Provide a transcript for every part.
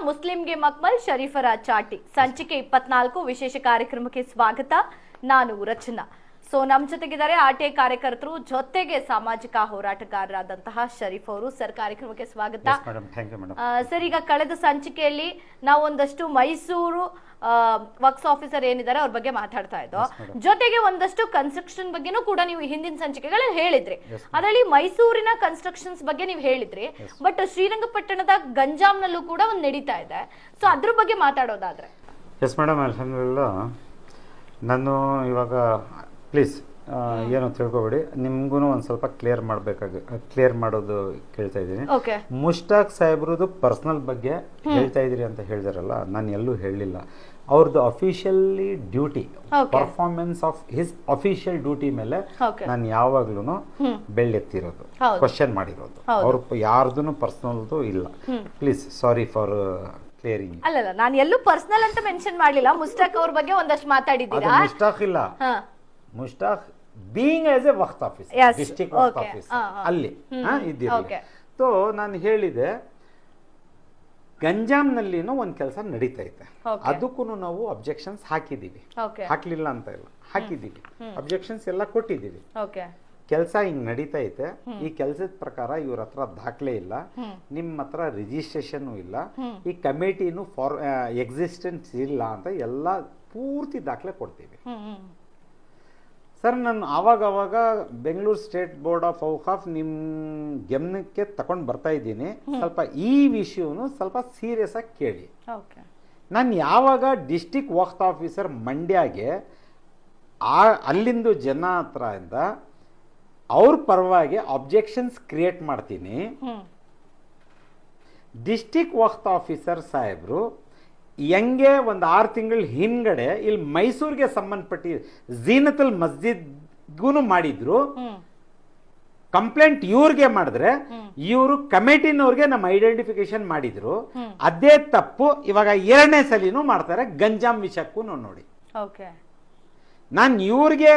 ಮುಸ್ಲಿಂಗೆ ಮಕ್ಮಲ್ ಶರೀಫರ ಚಾಟಿ ಸಂಚಿಕೆ 24 ವಿಶೇಷ ಕಾರ್ಯಕ್ರಮಕ್ಕೆ ಸ್ವಾಗತ. ನಾನು ರಚನಾ. ಸೊ ನಮ್ಮ ಜೊತೆಗಿದ್ದಾರೆ ಆರ್ಟಿಐ ಕಾರ್ಯಕರ್ತರು ಜೊತೆಗೆ ಸಾಮಾಜಿಕ ಹೋರಾಟಗಾರರಾದಂತಹ ಶರೀಫ್ ಅವರು. ಸರ್, ಕಾರ್ಯಕ್ರಮಕ್ಕೆ ಸ್ವಾಗತ. ಸರ್, ಈಗ ಕಳೆದ ಸಂಚಿಕೆಯಲ್ಲಿ ನಾವು ಒಂದಷ್ಟು ಮೈಸೂರು ವರ್ಕ್ಸ್ ಆಫೀಸರ್ ಏನಿದ್ದಾರೆ ಅವ್ರ ಬಗ್ಗೆ ಮಾತಾಡ್ತಾ ಇದ್ದೋ, ಜೊತೆಗೆ ಒಂದಷ್ಟು ಕನ್ಸ್ಟ್ರಕ್ಷನ್ ಬಗ್ಗೆನೂ ಕೂಡ ನೀವು ಹಿಂದಿನ ಸಂಚಿಕೆಗಳಲ್ಲಿ ಹೇಳಿದ್ರಿ. ಅದರಲ್ಲಿ ಮೈಸೂರಿನ ಕನ್ಸ್ಟ್ರಕ್ಷನ್ಸ್ ಬಗ್ಗೆ ನೀವು ಹೇಳಿದ್ರಿ, ಬಟ್ ಶ್ರೀರಂಗಪಟ್ಟಣದ ಗಂಜಾಂನಲ್ಲೂ ಕೂಡ ಒಂದು ನಡೀತಾ ಇದೆ. ಸೊ ಅದ್ರ ಬಗ್ಗೆ ಮಾತಾಡೋದಾದ್ರೆ. Yes madam, ಅಲ್ಹಮ್ದುಲಿಲ್ಲಾ. ನಾನು ಇವಾಗ ಪ್ಲೀಸ್ ಏನು ತಿಳ್ಕೊಬೇಡಿ, ನಿಮ್ಗೂ ಒಂದು ಸ್ವಲ್ಪ ಕ್ಲಿಯರ್ ಮಾಡೋದು ಕೇಳ್ತಾ ಇದ್ದೀನಿ. ಮುಷ್ತಾಕ್ ಸಾಹೇಬ್ರದ್ದು ಪರ್ಸನಲ್ ಬಗ್ಗೆ ಹೇಳ್ತಾ ಇದ್ರಿ ಅಂತ ಹೇಳಿದಾರಲ್ಲ, ನಾನು ಎಲ್ಲೂ ಹೇಳಲಿಲ್ಲ. ಅವ್ರದ್ದು officially duty, performance of his official duty ಮೇಲೆ ನಾನು ಯಾವಾಗ್ಲೂ ಬೆಳ್ಳೆತ್ತಿರೋದು, ಕ್ವಶನ್ ಮಾಡಿರೋದು. ಅವ್ರ ಯಾರ್ದು ಪರ್ಸನಲ್ದು ಇಲ್ಲ. Please, sorry for clearing. ಅಲ್ಲ, ನಾನು ಎಲ್ಲೂ ಪರ್ಸನಲ್ ಅಂತ ಮೆನ್ಷನ್ ಮಾಡಲಿಲ್ಲ. ಮುಷ್ತಾಕ್ ಅವ್ರ ಬಗ್ಗೆ ಒಂದಷ್ಟು ಮಾತಾಡಿದ್ದೀರಾ. ಮುಷ್ತಾಕ್ ಇಲ್ಲ, Mushtaq being as A Waqf officer, district Waqf officer ಅಲ್ಲಿ ಇದ್ದೀರಿ. ಸೊ ನಾನು ಹೇಳಿದೆ, ಗಂಜಾಂನಲ್ಲಿನೂ ಒಂದು ಕೆಲಸ ನಡೀತಾ ಇದೆ. ಅದಕ್ಕೂ ನಾವು ಅಬ್ಜೆಕ್ಷನ್ಸ್ ಹಾಕಿದೀವಿ, ಹಾಕ್ಲಿಲ್ಲ ಅಂತ ಇಲ್ಲ, ಹಾಕಿದೀವಿ. ಅಬ್ಜೆಕ್ಷನ್ಸ್ ಎಲ್ಲ ಕೊಟ್ಟಿದ್ದೀವಿ. ಕೆಲಸ ಹಿಂಗ್ ನಡೀತಾ ಐತೆ. ಈ ಕೆಲಸದ ಪ್ರಕಾರ ಇವ್ರ ಹತ್ರ ದಾಖಲೆ ಇಲ್ಲ, ನಿಮ್ಮ ಹತ್ರ ರಿಜಿಸ್ಟ್ರೇಷನ್ ಇಲ್ಲ, ಈ ಕಮಿಟಿನೂ ಎಕ್ಸಿಸ್ಟೆನ್ಸ್ ಇಲ್ಲ ಅಂತ ಎಲ್ಲ ಪೂರ್ತಿ ದಾಖಲೆ ಕೊಡ್ತೀವಿ. ಸರ್, ನಾನು ಆವಾಗ ಬೆಂಗಳೂರು ಸ್ಟೇಟ್ ಬೋರ್ಡ್ ಆಫ್ ಔಕಾಫ್ ನಿಮ್ಮ ಗಮನಕ್ಕೆ ತಗೊಂಡು ಬರ್ತಾ ಇದ್ದೀನಿ. ಸ್ವಲ್ಪ ಈ ವಿಷಯವನ್ನು ಸ್ವಲ್ಪ ಸೀರಿಯಸ್ ಆಗಿ ಕೇಳಿ. ನಾನು ಯಾವಾಗ ಡಿಸ್ಟ್ರಿಕ್ಟ್ ವಕ್ಫ್ ಆಫೀಸರ್ ಮಂಡ್ಯಗೆ ಅಲ್ಲಿಂದು ಜನ ಹತ್ರ ಇಂದ ಅವ್ರ ಪರವಾಗಿ ಅಬ್ಜೆಕ್ಷನ್ಸ್ ಕ್ರಿಯೇಟ್ ಮಾಡ್ತೀನಿ, ಡಿಸ್ಟ್ರಿಕ್ಟ್ ವಕ್ಫ್ ಆಫೀಸರ್ ಸಾಹೇಬ್ರು ಹೆಂಗೆ ಒಂದು 6 ತಿಂಗಳ ಹಿಂದ್ಗಡೆ ಇಲ್ಲಿ ಮೈಸೂರಿಗೆ ಸಂಬಂಧಪಟ್ಟಿ ಝೀನತುಲ್ ಮಸ್ಜಿದ್ಗೂ ಮಾಡಿದ್ರು, ಕಂಪ್ಲೇಂಟ್ ಇವ್ರಿಗೆ ಮಾಡಿದ್ರೆ ಇವರು ಕಮಿಟಿನವ್ರಿಗೆ ನಮ್ಮ ಐಡೆಂಟಿಫಿಕೇಶನ್ ಮಾಡಿದ್ರು. ಅದೇ ತಪ್ಪು ಇವಾಗ 2ನೇ ಸಲಿನೂ ಮಾಡ್ತಾರೆ ಗಂಜಾಂ ವಿಷಯಕ್ಕೂ ನೋಡಿ. ನಾನು ಇವ್ರಿಗೆ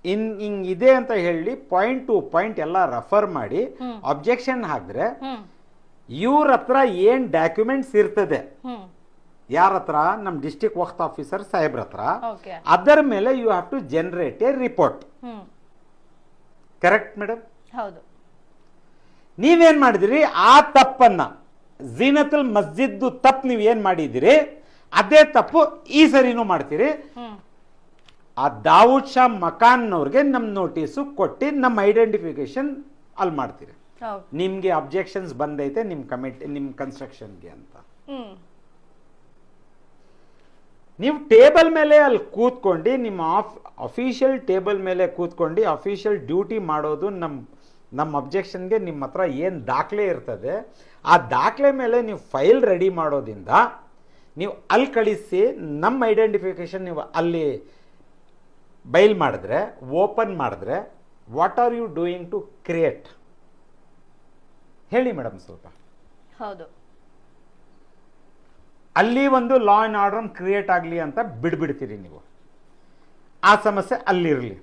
ಹಿಂಗ್ ಇದೆ ಅಂತ ಹೇಳಿ ಪಾಯಿಂಟ್ ಟು ಪಾಯಿಂಟ್ ಎಲ್ಲ ರೆಫರ್ ಮಾಡಿ ಅಬ್ಜೆಕ್ಷನ್ ಹಾಕಿದ್ರೆ ಇವ್ರ ಹತ್ರ ಏನ್ ಡಾಕ್ಯುಮೆಂಟ್ಸ್ ಇರ್ತದೆ, ಯಾರ ಹತ್ರ? ನಮ್ಮ ಡಿಸ್ಟ್ರಿಕ್ಟ್ ವಕ್ಫ್ ಆಫೀಸರ್ ಸಾಹೇಬ್ರ ಹತ್ರ. ಅದರ ಮೇಲೆ you have to generate a report. Correct madam? ಹೌದು. ನೀವೇನ್ ಮಾಡಿದಿರಿ? ಆ ತಪ್ಪನ್ನ, ಝೀನತುಲ್ ಮಸ್ಜಿದ್ ತಪ್ಪು ನೀವ್ ಏನ್ ಮಾಡಿದಿರಿ ಅದೇ ತಪ್ಪು ಈ ಸರಿನೂ ಮಾಡ್ತೀರಿ. ಆ ದಾವೂದ್ ಶಾ ಮಕಾನ್ನವ್ರಿಗೆ ನಮ್ ನೋಟಿಸು ಕೊಟ್ಟು ನಮ್ಮ ಐಡೆಂಟಿಫಿಕೇಶನ್ ಅಲ್ಲಿ ಮಾಡ್ತೀರಿ. ನಿಮ್ಗೆ ಅಬ್ಜೆಕ್ಷನ್ಸ್ ಬಂದೈತೆ ನಿಮ್ ಕಮಿಟಿ, ನಿಮ್ ಕನ್ಸ್ಟ್ರಕ್ಷನ್ಗೆ ಅಂತ. ನೀವು ಟೇಬಲ್ ಮೇಲೆ ಅಲ್ಲಿ ಕೂತ್ಕೊಂಡು, ನಿಮ್ಮ ಅಫಿಷಿಯಲ್ ಟೇಬಲ್ ಮೇಲೆ ಕೂತ್ಕೊಂಡು ಅಫಿಷಿಯಲ್ ಡ್ಯೂಟಿ ಮಾಡೋದು. ನಮ್ಮ ಅಬ್ಜೆಕ್ಷನ್ಗೆ ನಿಮ್ಮ ಹತ್ರ ಏನು ದಾಖಲೆ ಇರ್ತದೆ ಆ ದಾಖಲೆ ಮೇಲೆ ನೀವು ಫೈಲ್ ರೆಡಿ ಮಾಡೋದ್ರಿಂದ ನೀವು ಅಲ್ಲಿ ಕಳಿಸಿ ನಮ್ಮ ಐಡೆಂಟಿಫಿಕೇಶನ್ ನೀವು ಅಲ್ಲಿ ಬೈಲ್ ಮಾಡಿದ್ರೆ, ಓಪನ್ ಮಾಡಿದ್ರೆ, what are you doing to create? ಹೇಳಿ ಮೇಡಮ್ ಸ್ವಲ್ಪ. ಹೌದು, ಅಲ್ಲಿ ಒಂದು ಲಾ ಅಂಡ್ ಆರ್ಡರ್ ಕ್ರಿಯೇಟ್ ಆಗಲಿ ಅಂತ ಬಿಡ್ಬಿಡ್ತೀರಿ ನೀವು. ಆ ಸಮಸ್ಯೆ ಅಲ್ಲಿರಲಿ.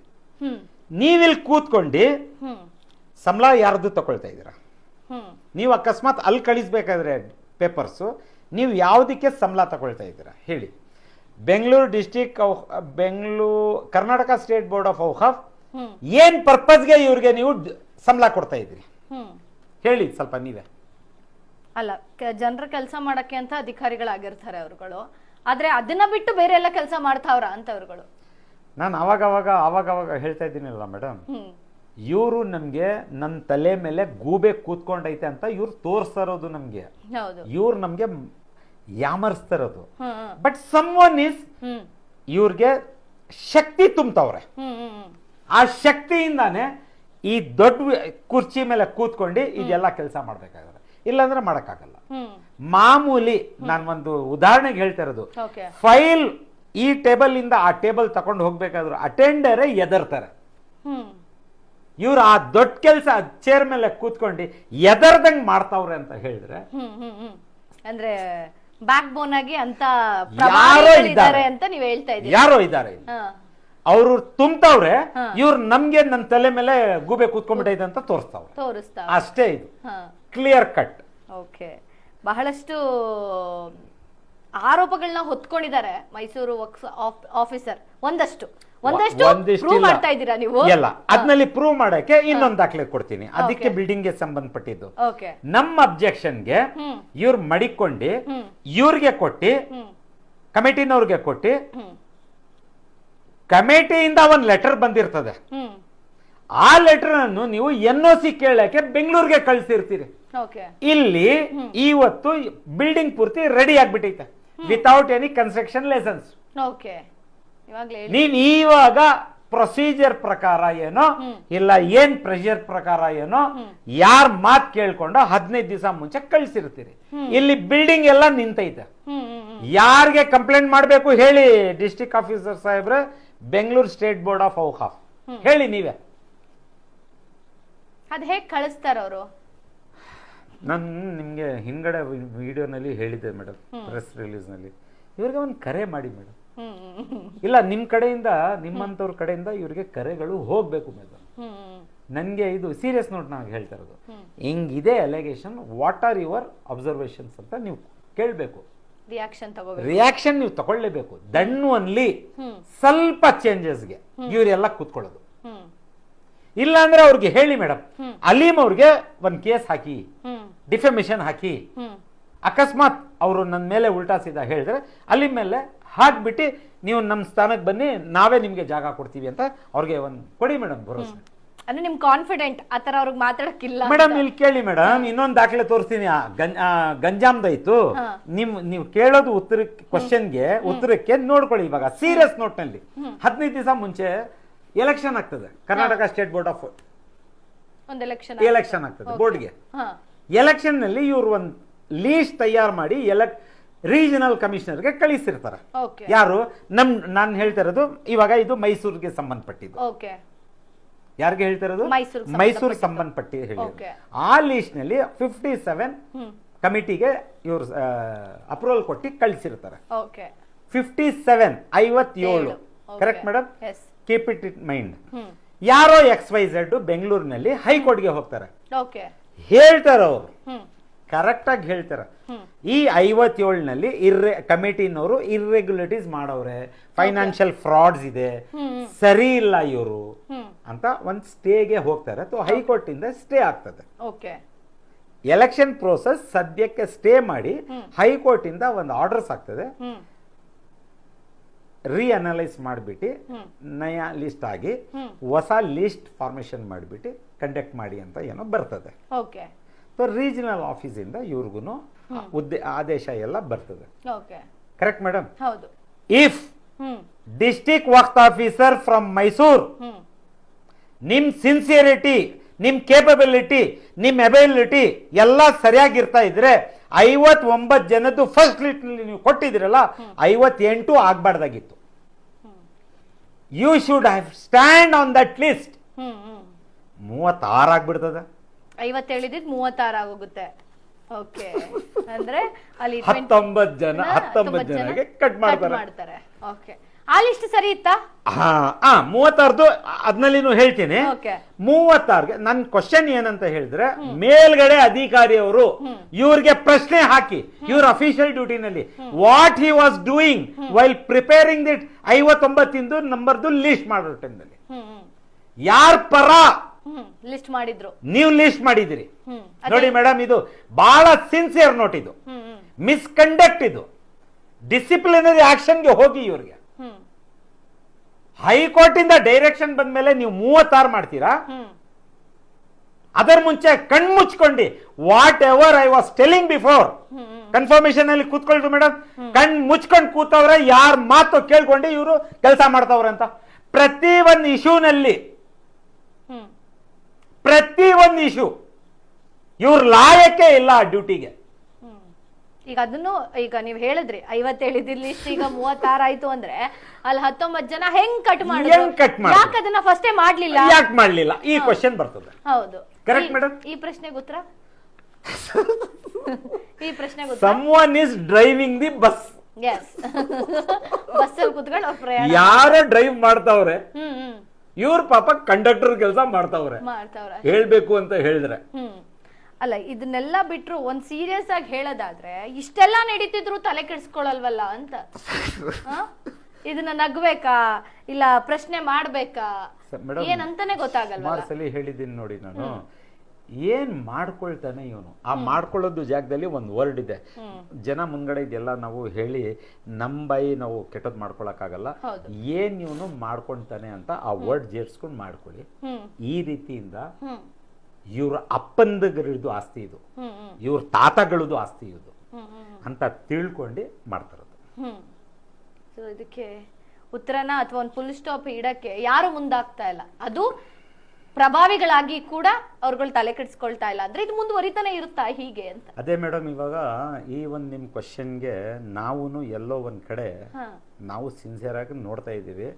ನೀವಿಲ್ಲಿ ಕೂತ್ಕೊಂಡು ಸಂಬಳ ಯಾರ್ದು ತಗೊಳ್ತಾ ಇದ್ದೀರಾ? ನೀವು ಅಕಸ್ಮಾತ್ ಅಲ್ಲಿ ಕಳಿಸ್ಬೇಕಾದ್ರೆ ಪೇಪರ್ಸು, ನೀವು ಯಾವುದಕ್ಕೆ ಸಂಬಳ ತಗೊಳ್ತಾ ಇದ್ದೀರಾ ಹೇಳಿ? Bengaluru district, Karnataka state board of Auqaf ಏನ್ ಪರ್ಪಸ್ಗೆ ಇವ್ರಿಗೆ ನೀವು ಸಂಬಳ ಕೊಡ್ತಾ ಇದ್ದೀರಿ ಹೇಳಿ ಸ್ವಲ್ಪ ನೀವೇ. ಅಲ್ಲ, ಜನರ ಕೆಲಸ ಮಾಡಕ್ಕೆ ಅಂತ ಅಧಿಕಾರಿಗಳಾಗಿರ್ತಾರೆ ಅವ್ರುಗಳು, ಆದ್ರೆ ಅದನ್ನ ಬಿಟ್ಟು ಬೇರೆ ಎಲ್ಲ ಕೆಲಸ ಮಾಡ್ತಾವ್ರ ಅಂತ ಅವ್ರುಗಳು. ನಾನು ಅವಾಗ ಹೇಳ್ತಾ ಇದ್ದೀನಿಲ್ಲ ಮೇಡಮ್, ಇವರು ನಮ್ಗೆ ನನ್ನ ತಲೆ ಮೇಲೆ ಗೂಬೆ ಕೂತ್ಕೊಂಡೈತೆ ಅಂತ ಇವ್ರು ತೋರಿಸ್ತಾ ಇರೋದು ನಮ್ಗೆ. ಇವ್ರು ನಮ್ಗೆ ಯಾಮರ್ಸ್ತಾ ಇರೋದು. ಬಟ್ ಸಮ್ ಒನ್ ಈಸ್ ಇವ್ರಿಗೆ ಶಕ್ತಿ ತುಂಬ್ತವ್ರೆ. ಆ ಶಕ್ತಿಯಿಂದಾನೆ ಈ ದೊಡ್ಡ ಕುರ್ಚಿ ಮೇಲೆ ಕೂತ್ಕೊಂಡು ಇದೆಲ್ಲ ಕೆಲಸ ಮಾಡ್ಬೇಕಾದ್ರೆ, ಇಲ್ಲಾಂದ್ರೆ ಮಾಡಕ್ಕಾಗಲ್ಲ. ಮಾಮೂಲಿ ನಾನು ಒಂದು ಉದಾಹರಣೆಗೆ ಹೇಳ್ತಾ ಇರೋದು, ಫೈಲ್ ಈ ಟೇಬಲ್ ಇಂದ ಆ ಟೇಬಲ್ ತಗೊಂಡು ಹೋಗ್ಬೇಕಾದ್ರು ಅಟೆಂಡರೇ ಎದರ್ತಾರೆ. ಇವ್ರು ಆ ದೊಡ್ಡ ಕೆಲಸ ಚೇರ್ ಮೇಲೆ ಕೂತ್ಕೊಂಡು ಎದರ್ದಂಗ್ ಮಾಡ್ತಾವ್ರೆ ಅಂತ ಹೇಳಿದ್ರೆ, ಅಂದ್ರೆ ಬ್ಯಾಕ್ ಬೋನ್ ಆಗಿ ಅಂತ ಯಾರೋ ಇದ್ದಾರೆ ಅಂತ ನೀವು ಹೇಳ್ತಾ ಇದ್ದೀರಿ. ಯಾರೋ ಇದ್ದಾರೆ, ಅವರು ತುಂಬ್ತಾವ್ರೆ, ಇವ್ರು ನಮ್ಗೆ ನನ್ನ ತಲೆ ಮೇಲೆ ಗೂಬೆ ಕೂತ್ಕೊಂಡ್ಬಿಟ್ಟೈತೆ ಅಂತ ತೋರಿಸ್ತಾವ್ರೆ. ಅಷ್ಟೇ, ಇದು ಕ್ಲಿಯರ್ ಕಟ್. ಓಕೆ, ಬಹಳಷ್ಟು ಆರೋಪಗಳನ್ನ ಹೊತ್ಕೊಂಡಿದ್ದಾರೆ ಮೈಸೂರು ವರ್ಕ್ಸ್ ಆಫೀಸರ್. ಒಂದಷ್ಟು ಪ್ರೂವ್ ಮಾಡ್ತಾ ಇದ್ದೀರಾ ನೀವು? ಎಲ್ಲ ಅದ್ನಲ್ಲಿ ಪ್ರೂವ್ ಮಾಡಕ್ಕೆ ಇನ್ನೊಂದು ದಾಖಲೆ ಕೊಡ್ತೀನಿ, ಅದಕ್ಕೆ ಬಿಲ್ಡಿಂಗ್ ಗೆ ಸಂಬಂಧಪಟ್ಟಿದ್ದು. ನಮ್ಮ ಅಬ್ಜೆಕ್ಷನ್ಗೆ ಇವ್ರು ಮಡಿಕೊಂಡು ಇವ್ರಿಗೆ ಕೊಟ್ಟಿ, ಕಮಿಟಿನವ್ರಿಗೆ ಕೊಟ್ಟಿ, ಕಮಿಟಿಯಿಂದ ಒಂದ್ ಲೆಟರ್ ಬಂದಿರ್ತದೆ. ಆ ಲೆಟರ್ ಅನ್ನು ನೀವು NOC ಕೇಳಕ್ಕೆ ಬೆಂಗಳೂರಿಗೆ ಕಳ್ಸಿರ್ತೀರಿ. ಇಲ್ಲಿ ಇವತ್ತು ಬಿಲ್ಡಿಂಗ್ ಪೂರ್ತಿ ರೆಡಿ ಆಗ್ಬಿಟ್ಟೈತೆ ವಿತೌಟ್ ಎನಿ ಕನ್ಸ್ಟ್ರಕ್ಷನ್ ಲೈಸೆನ್ಸ್. ನೀನ್ ಇವಾಗ ಪ್ರೊಸೀಜರ್ ಪ್ರಕಾರ ಏನೋ ಇಲ್ಲ ಏನ್ ಪ್ರೆಷರ್ ಪ್ರಕಾರ ಏನೋ ಯಾರ್ ಮಾತ್ ಕೇಳ್ಕೊಂಡು 15 ದಿವಸ ಮುಂಚೆ ಕಳ್ಸಿರ್ತೀರಿ. ಇಲ್ಲಿ ಬಿಲ್ಡಿಂಗ್ ಎಲ್ಲ ನಿಂತೈತೆ. ಯಾರಿಗೆ ಕಂಪ್ಲೇಂಟ್ ಮಾಡ್ಬೇಕು ಹೇಳಿ ಡಿಸ್ಟ್ರಿಕ್ಟ್ ಆಫೀಸರ್ ಸಾಹೇಬ್ರೆ, ಬೆಂಗಳೂರು ಸ್ಟೇಟ್ ಬೋರ್ಡ್ ಆಫ್ ಔಕಾಫ್ ಹೇಳಿ ನೀವೇ. ಅದ್ ಹೇಗ್ ಕಳಿಸ್ತಾರ ಅವರು? ನಾನು ನಿಮ್ಗೆ ಹಿಂಗಡೆ ವಿಡಿಯೋನಲ್ಲಿ ಹೇಳಿದ್ದೆ ಮೇಡಮ್, ಪ್ರೆಸ್ ರಿಲೀಸ್ ನಲ್ಲಿ. ಇವ್ರಿಗೆ ಒಂದು ಕರೆ ಮಾಡಿ ಮೇಡಮ್. ಇಲ್ಲ ನಿಮ್ ಕಡೆಯಿಂದ, ನಿಮ್ಮಂತವ್ರ ಕಡೆಯಿಂದ ಇವ್ರಿಗೆ ಕರೆಗಳು ಹೋಗ್ಬೇಕು ಮೇಡಮ್. ನನ್ಗೆ ಇದು ಸೀರಿಯಸ್ ನೋಟ್ ನಾನು ಹೇಳ್ತಾ ಇರೋದು. ಹಿಂಗಿದೆ allegation, what are your observations ಅಂತ ನೀವು ಕೇಳ್ಬೇಕು. ರಿಯಾಕ್ಷನ್ ನೀವು ತಗೊಳ್ಳೇಬೇಕು. ದನ್ ಒನ್ಲಿ ಸ್ವಲ್ಪ ಚೇಂಜಸ್ಗೆ ಇವರೆಲ್ಲ ಕೂತ್ಕೊಳ್ಳೋದು. ಇಲ್ಲ ಅಂದ್ರೆ ಅವ್ರಿಗೆ ಹೇಳಿ ಮೇಡಮ್, ಅಲೀಂ ಅವ್ರಿಗೆ ಒಂದ್ ಕೇಸ್ ಹಾಕಿ, ಡಿಫೆಮೇಷನ್ ಹಾಕಿ. ಅಕಸ್ಮಾತ್ ಅವರು ನನ್ನ ಮೇಲೆ ಉಲ್ಟಾ ಸೀದಾ ಹೇಳಿದ್ರೆ ಅಲೀಂ ಮೇಲೆ ಹಾಕ್ಬಿಟ್ಟು ನೀವು ನಮ್ಮ ಸ್ಥಾನಕ್ಕೆ ಬನ್ನಿ, ನಾವೇ ನಿಮ್ಗೆ ಜಾಗ ಕೊಡ್ತೀವಿ ಅಂತ ಅವ್ರಿಗೆ ಒಂದ್ ಕೊಡಿ ಮೇಡಮ್ ಭರೋಸೆ. ಅಂದ್ರೆ ನಿಮ್ ಕಾನ್ಫಿಡೆಂಟ್ ಆತರ ಅವ್ರಿಗೆ ಮಾತಾಡಕ್ಕಿಲ್ಲ ಮೇಡಮ್. ಇಲ್ಲಿ ಕೇಳಿ ಮೇಡಮ್, ಇನ್ನೊಂದು ದಾಖಲೆ ತೋರಿಸ್ತೀನಿ. ಗಂಜಾಮ್ದಾಯ್ತು. ನೀವು ಕೇಳೋದು ಕ್ವಶನ್ಗೆ ಉತ್ತರಕ್ಕೆ ನೋಡ್ಕೊಳ್ಳಿ. ಇವಾಗ ಸೀರಿಯಸ್ ನೋಟ್ ನಲ್ಲಿ 15 ದಿವಸ ಮುಂಚೆ ಎಲೆಕ್ಷನ್ ಆಗ್ತದೆ. Karnataka state board of election ಆಗ್ತದೆ ಬೋರ್ಡ್ಗೆ. ಎಲೆಕ್ಷನ್ ನಲ್ಲಿ ಇವ್ರು ಒಂದು ಲೀಸ್ಟ್ ತಯಾರು ಮಾಡಿ ರೀಜನಲ್ ಕಮಿಷನರ್ಗೆ ಕಳಿಸಿರ್ತಾರೆ. ಯಾರು? ನಾನು ಹೇಳ್ತಾ ಇರೋದು ಇವಾಗ ಇದು ಮೈಸೂರಿಗೆ ಸಂಬಂಧಪಟ್ಟಿದ್ದು. ಯಾರಿಗೆ ಹೇಳ್ತಾ ಇರೋದು? ಮೈಸೂರು ಸಂಬಂಧಪಟ್ಟಿ ಹೇಳಿ. ಆ ಲೀಸ್ಟ್ ನಲ್ಲಿ 57 ಕಮಿಟಿಗೆ ಇವ್ರು ಅಪ್ರೂವಲ್ ಕೊಟ್ಟು ಕಳಿಸಿರ್ತಾರೆ. 57 57 correct madam? Keep it in mind. ಯಾರೋ XYZ ಬೆಂಗಳೂರಿನಲ್ಲಿ ಹೈಕೋರ್ಟ್ಗೆ ಹೋಗ್ತಾರೆ. ಹೇಳ್ತಾರ ಅವರು, ಕರೆಕ್ಟ್ ಆಗಿ ಹೇಳ್ತಾರ. ಈ 57 ನಲ್ಲಿ ಕಮಿಟಿನವರು ಇರ್ರೆಗ್ಯುಲೇಟೀಸ್ ಮಾಡವ್ರೆ, ಫೈನಾನ್ಷಿಯಲ್ ಫ್ರಾಡ್ಸ್ ಇದೆ, ಸರಿ ಇಲ್ಲ ಇವರು ಅಂತ ಒಂದ್ ಸ್ಟೇಗೆ ಹೋಗ್ತಾರೆ. ಹೈಕೋರ್ಟ್ ಇಂದ ಸ್ಟೇ ಆಗ್ತದೆ. ಎಲೆಕ್ಷನ್ ಪ್ರೋಸೆಸ್ ಸದ್ಯಕ್ಕೆ ಸ್ಟೇ ಮಾಡಿ ಹೈಕೋರ್ಟ್ ಇಂದ ಒಂದು ಆರ್ಡರ್ಸ್ ಆಗ್ತದೆ. ರೀಅನಲೈಸ್ ಮಾಡಿಬಿಟ್ಟು ನಯ ಲಿಸ್ಟ್ ಆಗಿ ಹೊಸ ಲಿಸ್ಟ್ ಫಾರ್ಮೇಶನ್ ಮಾಡಿಬಿಟ್ಟು ಕಂಡಕ್ಟ್ ಮಾಡಿ ಅಂತ ಏನೋ ಬರ್ತದೆ. ರೀಜನಲ್ ಆಫೀಸ್ ಇಂದ ಇವ್ರಿಗೂ ಆದೇಶ ಎಲ್ಲ ಬರ್ತದೆ. Correct madam? If district Waqf officer from Mysore ನಿಮ್ ಸಿನ್ಸಿಯರಿಟಿ, ನಿಮ್ ಕೇಪಬಿಲಿಟಿ, ನಿಮ್ ಎಬಿಲಿಟಿ ಎಲ್ಲ ಸರಿಯಾಗಿರ್ತಾ ಇದ್ರೆ 59 ಜನದ್ದು ಫಸ್ಟ್ ಲಿಸ್ಟ್ ನೀವು ಕೊಟ್ಟಿದಿರಲ್ಲ, 58 ಆಗ್ಬಾರ್ದಾಗಿತ್ತು. You should have stand on that list. 36 ಆಗ್ಬಿಡ್ತದ. 57 36 ಆಗೋಗುತ್ತೆ. ಅಂದ್ರೆ ಅಲ್ಲಿ 19 ಜನಗೆ ಕಟ್ ಮಾಡ್ತಾರೆ. ಆ ಲಿಸ್ಟ್ ಸರಿ ಇತ್ತಾ? 36 ಅದ್ನಲ್ಲಿ ಹೇಳ್ತೀನಿ. 36ಗೆ ನನ್ನ ಕ್ವಶನ್ ಏನಂತ ಹೇಳಿದ್ರೆ, ಮೇಲ್ಗಡೆ ಅಧಿಕಾರಿಯವರು ಇವ್ರಿಗೆ ಪ್ರಶ್ನೆ ಹಾಕಿ, ಇವ್ರ ಅಫಿಷಿಯಲ್ ಡ್ಯೂಟಿನಲ್ಲಿ what he was doing while preparing that 59 ನಂಬರ್ದು ಲಿಸ್ಟ್ ಮಾಡೋ ಟೈಮ್ನಲ್ಲಿ ಯಾರ ಪರ ಲಿಸ್ಟ್ ಮಾಡಿದ್ರು, ನೀವು ಲಿಸ್ಟ್ ಮಾಡಿದಿರಿ ನೋಡಿ ಮೇಡಮ್. ಇದು ಬಹಳ ಸಿನ್ಸಿಯರ್ ನೋಟ್. ಇದು ಮಿಸ್ಕಂಡಕ್ಟ್, ಇದು ಡಿಸಿಪ್ಲಿನರಿ ಆಕ್ಷನ್ಗೆ ಹೋಗಿ ಇವ್ರಿಗೆ. ಹೈಕೋರ್ಟ್ ಇಂದ ಡೈರೆಕ್ಷನ್ ಬಂದ ಮೇಲೆ ನೀವು 36 ಮಾಡ್ತೀರಾ? ಅದರ ಮುಂಚೆ ಕಣ್ ಮುಚ್ಕೊಂಡು what ever I was telling before confirmation ಅಲ್ಲಿ ಕೂತ್ಕೊಳ್ರು ಮೇಡಮ್. ಕಣ್ ಮುಚ್ಕೊಂಡು ಕೂತವ್ರೆ, ಯಾರ ಮಾತು ಕೇಳ್ಕೊಂಡು ಇವರು ಕೆಲಸ ಮಾಡ್ತಾವ್ರೆ ಅಂತ. ಪ್ರತಿ ಒಂದು ಇಶ್ಯೂನಲ್ಲಿ, ಪ್ರತಿ ಒಂದು ಇಶ್ಯೂ ಇವ್ರ ಲಾಯಕ್ಕೆ ಇಲ್ಲ ಆ ಡ್ಯೂಟಿಗೆ. ಈಗ ಅದನ್ನು ಈಗ ನೀವು ಹೇಳಿದ್ರಿ 57 ಲಿಸ್ಟ್ ಈಗ 36 ಆಯ್ತು ಅಂದ್ರೆ ಅಲ್ಲಿ 19 ಜನ ಹೆಂಗ್ ಕಟ್ ಮಾಡಿದ್ರು? ಯಾಕೆ ಅದನ್ನ ಫಸ್ಟೇ ಮಾಡ್ಲಿಲ್ಲ? ಯಾಕೆ ಮಾಡ್ಲಿಲ್ಲ? ಈ ಕ್ವೆಶ್ಚನ್ ಬರ್ತದೆ. ಹೌದು, ಕರೆಕ್ಟ್ ಮೇಡಮ್. ಈ ಪ್ರಶ್ನೆಗೆ ಉತ್ತರ, ಈ ಪ್ರಶ್ನೆಗೆ ಉತ್ತರ, someone is driving the bus. yes bus ಅಲ್ಲಿ ಕೂತ್ಕೊಂಡು ಪ್ರಯಾಣ ಯಾರೋ ಡ್ರೈವ್ ಮಾಡ್ತಾವ್ರೆ, ಇವ್ರ ಪಾಪ ಕಂಡಕ್ಟರ್ ಕೆಲಸ ಮಾಡ್ತಾವ್ರೆ ಹೇಳ್ಬೇಕು ಅಂತ ಹೇಳಿದ್ರೆ. ಅಲ್ಲ ಇದನ್ನೆಲ್ಲ ಬಿಟ್ರು ಒಂದ್ ಸೀರಿಯಸ್ ಆಗಿ ಹೇಳೋದಾದ್ರೆ ಇಷ್ಟೆಲ್ಲ ನಡೀತಿದ್ರು ತಲೆ ಕೆಡಿಸ್ಕೊಳಲ್ವಲ್ಲ ಅಂತ. ಇದನ್ನ ನಗ್ಬೇಕಾ ಇಲ್ಲ ಪ್ರಶ್ನೆ ಮಾಡ್ಬೇಕಾ ಏನಂತಾನೆ ಗೊತ್ತಾಗಲ್ಲ. ಸಲ ಹೇಳಿದ್ದೀನಿ ನೋಡಿ ನಾನು, ಏನ್ ಮಾಡ್ಕೊಳ್ತಾನೆ ಇವನು. ಆ ಮಾಡ್ಕೊಳ್ಳೋದು ಜಾಗದಲ್ಲಿ ಒಂದು ವರ್ಡ್ ಇದೆ. ಜನ ಮುಂದ್ಗಡೆ ಇದೆಲ್ಲ ನಾವು ಹೇಳಿ ನಮ್ಮ ಬಾಯಿ ನಾವು ಕೆಟ್ಟದ್ ಮಾಡ್ಕೊಳಕ್ಕಾಗಲ್ಲ. ಏನ್ ಇವನು ಮಾಡ್ಕೊಳ್ತಾನೆ ಅಂತ ಆ ವರ್ಡ್ ಜೇರ್ಸ್ಕೊಂಡ್ ಮಾಡ್ಕೊಳ್ಳಿ. ಈ ರೀತಿಯಿಂದ ಇವ್ರ ಅಪ್ಪಂದಗರದು ಆಸ್ತಿ ಇದು, ಇವ್ರ ತಾತಗಳದು ಆಸ್ತಿ ಇದು ಅಂತ ತಿಳ್ಕೊಂಡು ಮಾಡ್ತಾರದು. ಇದಕ್ಕೆ ಉತ್ತರನ ಅಥವಾ ಒಂದು ಫುಲ್ ಸ್ಟಾಪ್ ಇಡಕ್ಕೆ ಯಾರು ಮುಂದಾಗ್ತಾ ಇಲ್ಲ. ಅದು ಪ್ರಭಾವಿಗಳಾಗಿ ಕೂಡ ಅವ್ರುಗಳು ತಲೆ ಕೆಡಿಸ್ಕೊಳ್ತಾ ಇಲ್ಲ ಅಂದ್ರೆ ಇದು ಮುಂದುವರಿತಾನೆ ಇರುತ್ತಾ ಹೀಗೆ ಅಂತ. ಅದೇ ಮೇಡಮ್, ಇವಾಗ ಈ ಒಂದು ನಿಮ್ ಕ್ವಶನ್ಗೆ ನಾವು ಎಲ್ಲೋ ಒಂದ್ ಕಡೆ ನಾವು ಸಿನ್ಸಿಯರ್ ಆಗಿ ನೋಡ್ತಾ ಇದ್ದೀವಿ,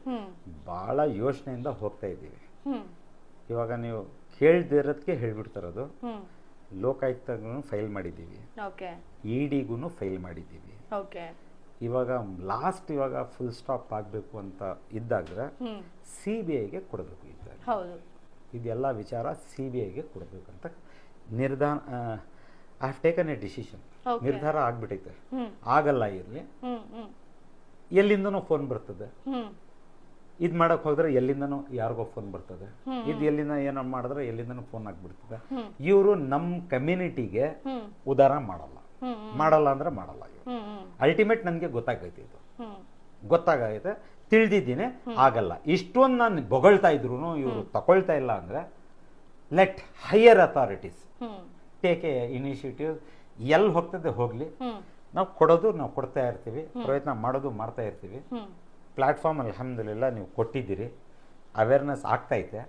ಬಹಳ ಯೋಚನೆಯಿಂದ ಹೋಗ್ತಾ ಇದ್ದೀವಿ. ಇವಾಗ ನೀವು ಕೇಳ್ದಿರೋದಕ್ಕೆ ಹೇಳ್ಬಿಡ್ತಾರದು. ಲೋಕಾಯುಕ್ತಗೂ ಫೈಲ್ ಮಾಡಿದ್ದೀವಿ, ಇಡಿಗೂ ಫೈಲ್ ಮಾಡಿದ್ದೀವಿ. ಇವಾಗ ಲಾಸ್ಟ್ ಇವಾಗ ಫುಲ್ ಸ್ಟಾಪ್ ಆಗಬೇಕು ಅಂತ ಇದ್ದಾಗ CBIಗೆ ಕೊಡಬೇಕು ಇದ್ದಾರೆ. ಇದೆಲ್ಲ ವಿಚಾರ CBIಗೆ ಕೊಡಬೇಕಂತ ನಿರ್ಧಾರ, I have taken A decision. ನಿರ್ಧಾರ ಆಗ್ಬಿಟ್ಟೈತೆ. ಆಗಲ್ಲ ಇರಲಿ, ಎಲ್ಲಿಂದನೋ ಫೋನ್ ಬರ್ತದೆ. ಇದ್ ಮಾಡಕ್ ಹೋದ್ರೆ ಎಲ್ಲಿಂದನೋ ಯಾರಿಗೋ ಫೋನ್ ಬರ್ತದೆ. ಇದು ಎಲ್ಲಿಂದ ಏನೋ ಮಾಡಿದ್ರೆ ಎಲ್ಲಿಂದನೋ ಫೋನ್ ಆಗ್ಬಿಡ್ತದೆ. ಇವರು ನಮ್ಮ ಕಮ್ಯುನಿಟಿಗೆ ಉದಾರ ಮಾಡಲ್ಲ ಅಂದ್ರೆ ಮಾಡಲ್ಲ. ಅಲ್ಟಿಮೇಟ್ ನನ್ಗೆ ಗೊತ್ತಾಗೈತೆ, ಇದು ಗೊತ್ತಾಗೈತೆ, ತಿಳಿದಿದ್ದೀನಿ, ಆಗಲ್ಲ. ಇಷ್ಟೊಂದು ನಾನು ಬೊಗಳ್ತಾ ಇದ್ರು ಇವರು ತಗೊಳ್ತಾ ಇಲ್ಲ ಅಂದ್ರೆ let higher authorities take A initiative. ಎಲ್ಲಿ ಹೋಗ್ತದೆ ಹೋಗ್ಲಿ, ನಾವು ಕೊಡೋದು ನಾವು ಕೊಡ್ತಾ ಇರ್ತೀವಿ, ಪ್ರಯತ್ನ ಮಾಡೋದು ಮಾಡ್ತಾ ಇರ್ತೀವಿ. ಪ್ಲಾಟ್ಫಾರ್ಮ್ ಅಲ್ಹಮ್ದುಲಿಲ್ಲ ನೀವು ಕೊಟ್ಟಿದ್ದೀರಿ, ಅವೇರ್ನೆಸ್ ಆಗ್ತೈತೆ.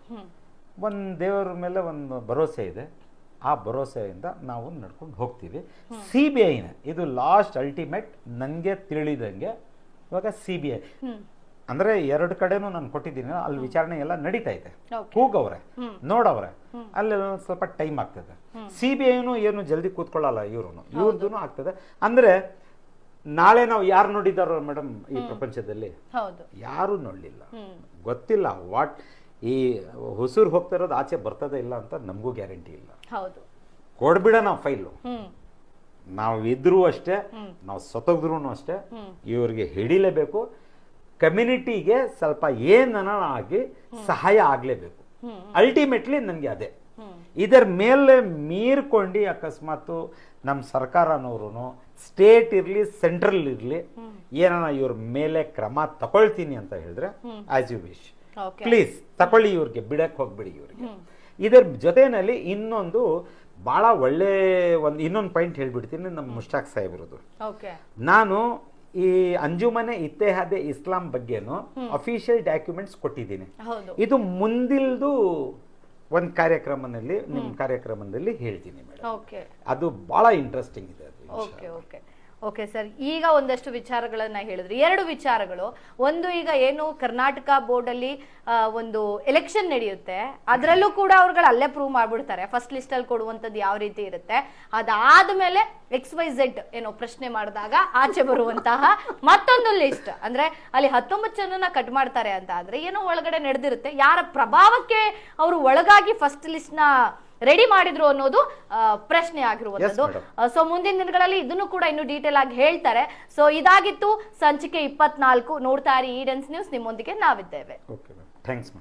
ಒಂದು ದೇವರ ಮೇಲೆ ಒಂದು ಭರೋಸೆ ಇದೆ, ಆ ಭರೋಸೆಯಿಂದ ನಾವು ನಡ್ಕೊಂಡು ಹೋಗ್ತೀವಿ. CBIನ ಇದು ಲಾಸ್ಟ್ ಅಲ್ಟಿಮೇಟ್ ನನಗೆ ತಿಳಿದಂಗೆ. ಇವಾಗ CBI ಅಂದ್ರೆ 2 ಕಡೆನೂ ನಾನು ಕೊಟ್ಟಿದ್ದೀನಿ, ಅಲ್ಲಿ ವಿಚಾರಣೆ ಎಲ್ಲ ನಡೀತಾ ಇದೆ. ಕೂಗವ್ರೆ, ನೋಡವ್ರೆ, ಅಲ್ಲಿ ಸ್ವಲ್ಪ ಟೈಮ್ ಆಗ್ತದೆ. CBIನೂ ಏನು ಜಲ್ದಿ ಕೂತ್ಕೊಳ್ಳಲ್ಲ, ಇವ್ರದ್ದು ಆಗ್ತದೆ. ಅಂದ್ರೆ ನಾಳೆ ನಾವು ಯಾರು ನೋಡಿದಾರೋ ಮೇಡಮ್ ಈ ಪ್ರಪಂಚದಲ್ಲಿ? ಯಾರು ನೋಡ್ಲಿಲ್ಲ, ಗೊತ್ತಿಲ್ಲ. ವಾಟ್ ಈ ಹೊಸೂರು ಹೋಗ್ತಾ ಇರೋದು ಆಚೆ ಬರ್ತದೆ ಇಲ್ಲ ಅಂತ ನಮಗೂ ಗ್ಯಾರಂಟಿ ಇಲ್ಲ. ಕೊಡ್ಬಿಡ ನಾವು ಫೈಲು, ನಾವು ಇದ್ರೂ ಅಷ್ಟೇ, ನಾವು ಸತ್ತೋಗಿದ್ರು ಅಷ್ಟೇ, ಇವ್ರಿಗೆ ಹಿಡಿಲೇಬೇಕು. ಕಮ್ಯುನಿಟಿಗೆ ಸ್ವಲ್ಪ ಏನನ ಆಗಿ ಸಹಾಯ ಆಗ್ಲೇಬೇಕು. ಅಲ್ಟಿಮೇಟ್ಲಿ ನನ್ಗೆ ಅದೇ. ಇದರ ಮೇಲೆ ಮೀರ್ಕೊಂಡು ಅಕಸ್ಮಾತ್ ನಮ್ಮ ಸರ್ಕಾರನವರು ಸ್ಟೇಟ್ ಇರ್ಲಿ ಸೆಂಟ್ರಲ್ ಇರ್ಲಿ ಏನನ ಇವ್ರ ಮೇಲೆ ಕ್ರಮ ತಗೊಳ್ತೀನಿ ಅಂತ ಹೇಳಿದ್ರೆ ಆಸ್ ಯು ವಿಶ್, ಪ್ಲೀಸ್ ತಕೊಳ್ಳಿ, ಇವ್ರಿಗೆ ಬಿಡಕ್ ಹೋಗ್ಬಿಡಿ ಇವ್ರಿಗೆ. ಇದರ ಜೊತೆನಲ್ಲಿ ಇನ್ನೊಂದು ಬಹಳ ಒಳ್ಳೆ ಇನ್ನೊಂದು ಪಾಯಿಂಟ್ ಹೇಳ್ಬಿಡ್ತೀನಿ. ನಮ್ಮ ಮುಷ್ತಾಕ್ ಸಾಹೇಬ್ರದು, ನಾನು ಈ ಅಂಜುಮನೆ ಇತ್ತೆಹಾದೆ ಇಸ್ಲಾಂ ಬಗ್ಗೆನು ಅಫಿಷಿಯಲ್ ಡಾಕ್ಯುಮೆಂಟ್ಸ್ ಕೊಟ್ಟಿದ್ದೀನಿ. ಇದು ಮುಂದಿಲ್ದು ಒಂದು ಕಾರ್ಯಕ್ರಮದಲ್ಲಿ ನಿಮ್ಮ ಕಾರ್ಯಕ್ರಮದಲ್ಲಿ ಹೇಳ್ತೀನಿ ಮೇಡಮ್. ಅದು ಬಹಳ ಇಂಟ್ರೆಸ್ಟಿಂಗ್ ಇದೆ. ಓಕೆ ಸರ್, ಈಗ ಒಂದಷ್ಟು ವಿಚಾರಗಳನ್ನ ಹೇಳಿದ್ರಿ. 2 ವಿಚಾರಗಳು. ಒಂದು, ಈಗ ಏನು ಕರ್ನಾಟಕ ಬೋರ್ಡ್ ಅಲ್ಲಿ ಒಂದು ಎಲೆಕ್ಷನ್ ನಡೆಯುತ್ತೆ, ಅದರಲ್ಲೂ ಕೂಡ ಅವ್ರುಗಳು ಅಲ್ಲೇ ಪ್ರೂವ್ ಮಾಡ್ಬಿಡ್ತಾರೆ ಫಸ್ಟ್ ಲಿಸ್ಟ್ ಅಲ್ಲಿ ಕೊಡುವಂತದ್ದು ಯಾವ ರೀತಿ ಇರುತ್ತೆ. ಅದಾದ್ಮೇಲೆ XYZ ಏನೋ ಪ್ರಶ್ನೆ ಮಾಡಿದಾಗ ಆಚೆ ಬರುವಂತಹ ಮತ್ತೊಂದು ಲಿಸ್ಟ್, ಅಂದ್ರೆ ಅಲ್ಲಿ 19 ಜನನ ಕಟ್ ಮಾಡ್ತಾರೆ ಅಂತ ಆದ್ರೆ ಏನೋ ಒಳಗಡೆ ನಡೆದಿರುತ್ತೆ. ಯಾರ ಪ್ರಭಾವಕ್ಕೆ ಅವರು ಒಳಗಾಗಿ ಫಸ್ಟ್ ಲಿಸ್ಟ್ ನ ರೆಡಿ ಮಾಡಿದ್ರು ಅನ್ನೋದು ಪ್ರಶ್ನೆ ಆಗಿರುವಂತದ್ದು. ಸೊ ಮುಂದಿನ ದಿನಗಳಲ್ಲಿ ಇದನ್ನು ಕೂಡ ಇನ್ನು ಡೀಟೇಲ್ ಆಗಿ ಹೇಳ್ತಾರೆ. ಸೊ ಇದಾಗಿತ್ತು ಸಂಚಿಕೆ 24. ನೋಡ್ತಾ ಇರಿ ಈಡೆನ್ಸ್ ನ್ಯೂಸ್, ನಿಮ್ಮೊಂದಿಗೆ ನಾವಿದ್ದೇವೆ. ಥ್ಯಾಂಕ್ಸ್.